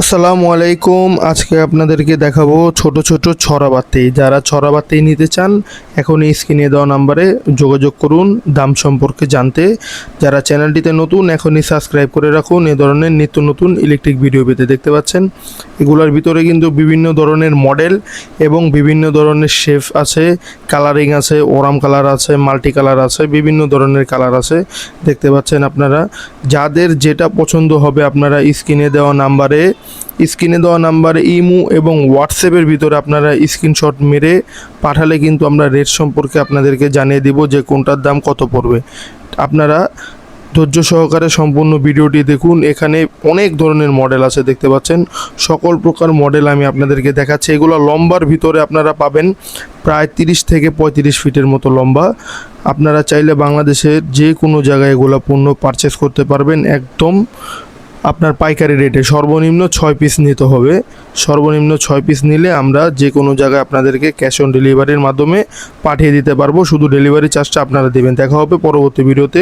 আসসালামু আলাইকুম। আজকে আপনাদেরকে দেখাবো ছোট ছোট ছড়া বাতি। যারা ছড়া বাতি নিতে চান এখনই স্ক্রিনে দেওয়া নাম্বারে যোগাযোগ করুন দাম সম্পর্কে জানতে। যারা চ্যানেলটিতে নতুন এখনই সাবস্ক্রাইব করে রাখুন এ ধরনের নিত্য নতুন ইলেকট্রিক ভিডিও পেতে। দেখতে পাচ্ছেন এগুলোর ভিতরে কিন্তু বিভিন্ন ধরনের মডেল এবং বিভিন্ন ধরনের শেপ আছে, কালারিং আছে, ওরাম কালার আছে, মাল্টি কালার আছে, বিভিন্ন ধরনের কালার আছে। দেখতে পাচ্ছেন আপনারা, যাদের যেটা পছন্দ হবে আপনারা স্ক্রিনে দেওয়া নাম্বারে ইমো এবং হোয়াটসঅ্যাপের ভিতরে আপনারা স্ক্রিনশট মেরে পাঠালে কিন্তু আমরা রেট সম্পর্কে আপনাদেরকে জানিয়ে দিব যে কোনটার দাম কত পড়বে। আপনারা ধৈর্য সহকারে সম্পূর্ণ ভিডিওটি দেখুন। এখানে অনেক ধরনের মডেল আছে, দেখতে পাচ্ছেন সকল প্রকার মডেল আমি আপনাদেরকে দেখাচ্ছি। এগুলো লম্বার ভিতরে আপনারা পাবেন প্রায় 30 থেকে 35 ফিটের মতো লম্বা। আপনারা চাইলে বাংলাদেশের যে কোনো জায়গায় এগুলো পণ্য পারচেস করতে পারবেন একদম আপনার পাইকারি রেটে। সর্বনিম্ন 6 পিস নিতে হবে। সর্বনিম্ন 6 পিস নিলে আমরা যে কোনো জায়গায় আপনাদেরকে ক্যাশ অন ডেলিভারির মাধ্যমে পাঠিয়ে দিতে পারবো। শুধু ডেলিভারি চার্জটা আপনারা দেবেন। দেখা হবে পরবর্তী ভিডিওতে।